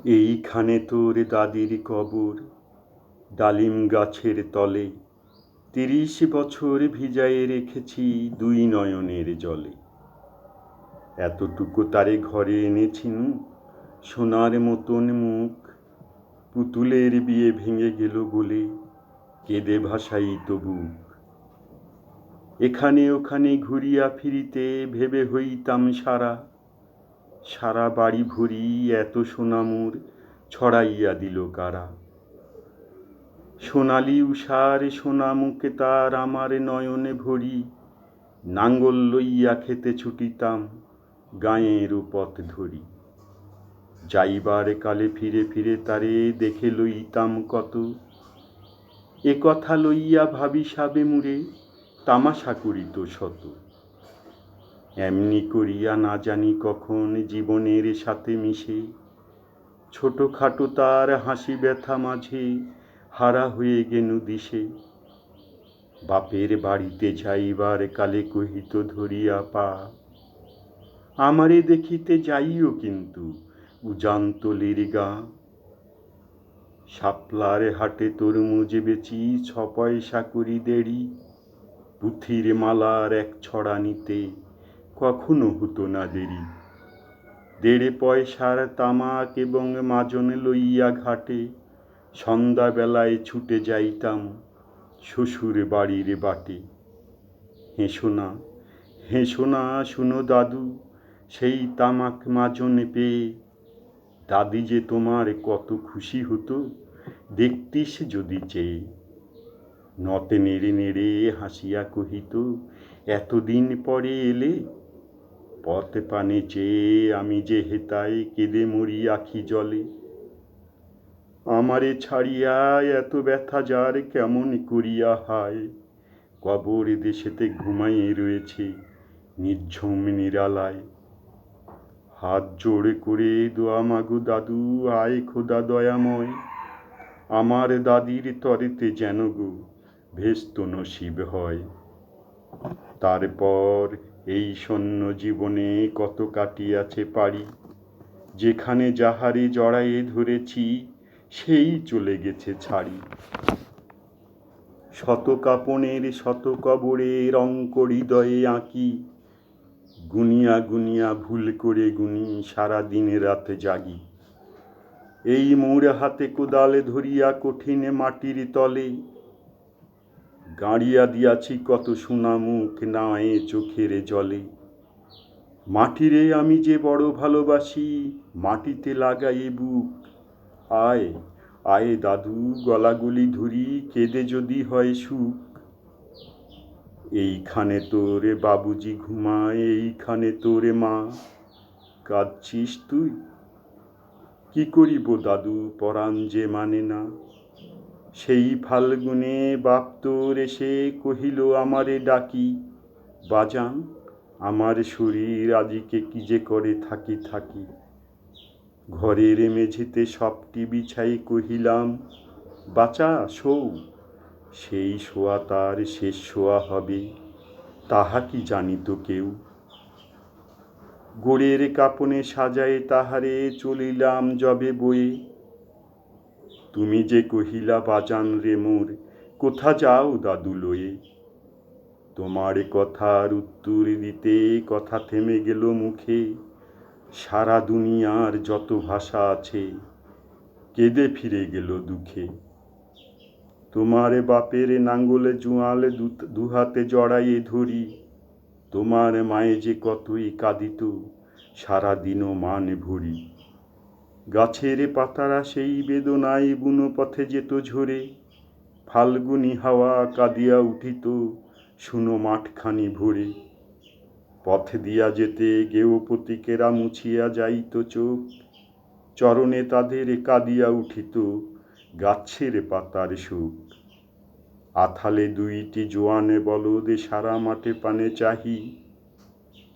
এইখানে তোর দাদির কবর, ডালিম গাছের তলে। ৩০ বছর ভিজায়ে রেখেছি দুই নয়নের জলে। এতটুকু তারে ঘরে এনেছিনু, সোনার মতন মুখ। পুতুলের বিয়ে ভেঙে গেল বলে কেঁদে ভাসাইত বুক। এখানে ওখানে ঘুরিয়া ফিরিতে ভেবে হইতাম সারা। সারা বাড়ি ভরি এত সোনামুর ছড়াইয়া দিল কারা। সোনালি উষার সোনা মুখে তার আমার নয়নে ভরি। নাঙ্গল লইয়া খেতে ছুটিতাম গাঁয়ের পথ ধরি। যাইবার কালে ফিরে ফিরে তারে দেখে লইতাম কত। এ কথা লইয়া ভাবি সাবে মুরে তামাশা করিত শত। এমনি করিয়া না জানি কখন জীবনের সাথে মিশে ছোটখাটো তার হাসি ব্যথা মাঝে হারা হয়ে গেনু দিশে। বাপের বাড়িতে যাইবার কালে কহিত ধরিয়া পা, আমারে দেখিতে যাইও কিন্তু উজানতলির গাঁ। শাপলার হাটে তরমুজ বেচি ৬ পয়সা করি দেড়ি। পুঁথির মালার এক ছড়া নিতে কখনো হতো না দেরি। ১.৫ পয়সার তামাক এবং মাজন লইয়া ঘাটে সন্ধ্যাবেলায় ছুটে যাইতাম শ্বশুর বাড়ির বাটে। হেসো না, হেসো না, শুনো দাদু, সেই তামাক মাজন পেয়ে দাদি যে তোমার কত খুশি হতো দেখতিস যদি চেয়ে। নতে নেড়ে নেড়ে হাসিয়া কহিত, এতদিন পরে এলে। পথ পানে চেয়ে আমি যে হেতায় কেঁদে মরি আখি জলে। আমারে ছাড়িয়া এত ব্যথা যার কেমন করিয়া হায়। কবর দেশেতে ঘুমাইয়ে রয়েছে নির্ঝুম নিরালায়। হাত জোড় করে দোয়া মাগো দাদু, আয় খোদা দয়াময়। আমার দাদির তরেতে যেন গো ভেস্ত নসিব হয়। তারপর এই শূন্য জীবনে কত কাটিয়াছে পারি। যেখানে যাহারে জড়ায়ে ধরেছি সেই চলে গেছে ছাড়ি। শত কাপনের শত কবরে রঙ্ক হৃদয়ে আঁকি। গুনিয়া গুনিয়া ভুল করে গুনি সারা দিন রাত জাগি। এই মোর হাতে কোদাল ধরিয়া কঠিন মাটির তলে গাড়িয়া দিয়াছি কত সোনামুখ নাই চোখের জলে। মাটিরে আমি যে বড় ভালোবাসি, মাটিতে লাগাই বুক। আয় আয় দাদু, গলাগলি ধরি, কেঁদে যদি হয় সুখ। এইখানে তোরে বাবুজি ঘুমায়, এইখানে তোরে মা। কাঁদছিস তুই? কি করিব দাদু, পরাণ যে মানে না। সেই ফাল্গুনে বাপ তোর এসে কহিল আমারে ডাকি, বাজান আমার শরীর আজিকে কি যে করে থাকি থাকি। ঘরের মেঝেতে সবটি বিছাই কহিলাম, বাছা শোও। সেই শোয়া তার শেষ শোয়া হবে তাহা কি জানিত কেউ। গোড়ের কাপনে সাজায় তাহারে চলিলাম যবে বয়ে। তুমি যে কহিলা বাজান রে মোর, কোথা যাও দাদু লয়ে। তোমার কথার উত্তর দিতে কথা থেমে গেল মুখে। সারা দুনিয়ার যত ভাষা আছে কেঁদে ফিরে গেল দুঃখে। তোমার বাপের নাঙ্গলে জোয়াল দুহাতে জড়াইয়ে ধরি। তোমার মায়ে যে কতই কাঁদিত সারা দিনও মান ভরি। গাছের পাতারা সেই বেদনায় বুনো পথে যেত ঝরে। ফাল্গুনি হাওয়া কাঁদিয়া উঠিত শুনো মাঠখানি ভরে। পথ দিয়া যেতে গেয়পতিকেরা মুছিয়া যাইত চোখ। চরণে তাদের কাঁদিয়া উঠিত গাছের পাতার শোক। আথালে ২টি জোয়ান বলদ সারা মাঠে পানে চাহি।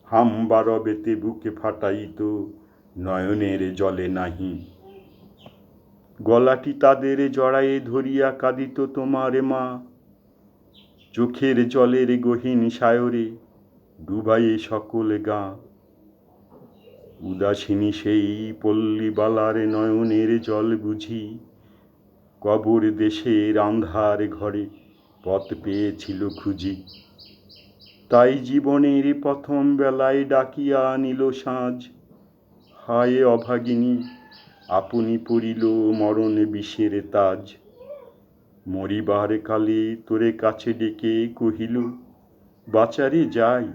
হাম্বা রবেতে বুকে ফাটাইত নয়নের জলে নাহি। গলাটি তাদের জড়ায়ে ধরিয়া কাঁদিত তোমার মা। চোখের জলের গহীন সায়রে ডুবাইয়ে সকল গাঁ। উদাসিনী সেই পল্লীবালার নয়নের জল বুঝি কবর দেশের আন্ধার ঘরে পথ পেয়েছিল খুঁজি। তাই জীবনের প্রথম বেলায় ডাকিয়া নিল সাঁঝ, হায় অভাগিনী আপনি পড়িল মরণ বিষের তাজ। মরিবার কালে তোরে কাছে ডেকে কহিল, বাচারে যাই,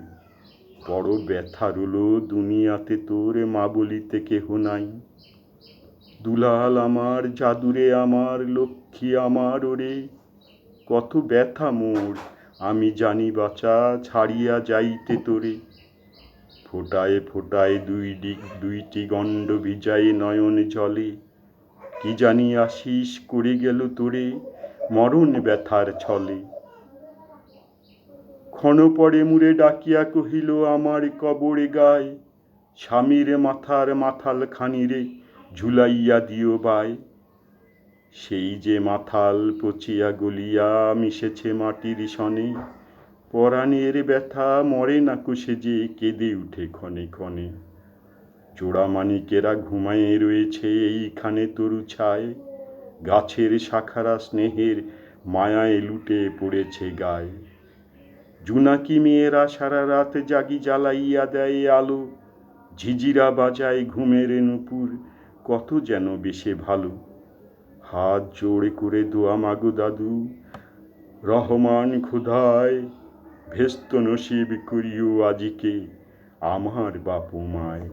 বড় ব্যথা রলো দুনিয়াতে তোর মা বলিতে কেহ নাই। দুলাল আমার, জাদুরে আমার, লক্ষ্মী আমার ওরে, কত ব্যথা মোর আমি জানি বাছা, ছাড়িয়া যাইতে তোরে। ফোটায় ফোটায় দুইটি গণ্ড ভিজায় নয়ন জলে, কি জানি আশিস করে গেল তোরে মরণ ব্যথার ছলে। ক্ষণ পরে মুড়ে ডাকিয়া কহিল, আমার কবরে গায় স্বামীর মাথার মাথাল খানিরে ঝুলাইয়া দিও বায়। সেই যে মাথাল পচিয়া গলিয়া মিশেছে মাটির সনে, পরাণের ব্যথা মরে না কুশে যে কেঁদে উঠে ক্ষণে ক্ষণে। চোরামানিকেরা ঘুমায়ে রয়েছে এইখানে তরু ছায়, গাছের শাখারা স্নেহের মায়ায় লুটে পড়েছে গায়ে। জুনাকি মেয়েরা সারা রাত জাগি জ্বালাইয়া দেয় আলো, ঝিঝিরা বাজায় ঘুমের নুপুর কত যেন বেশে ভালো। হাত জোড়ে করে দোয়া মাগো দাদু, রহমান খোদায় ভেস্ত নসিব করিও আজিকে আমার বাপ মায়।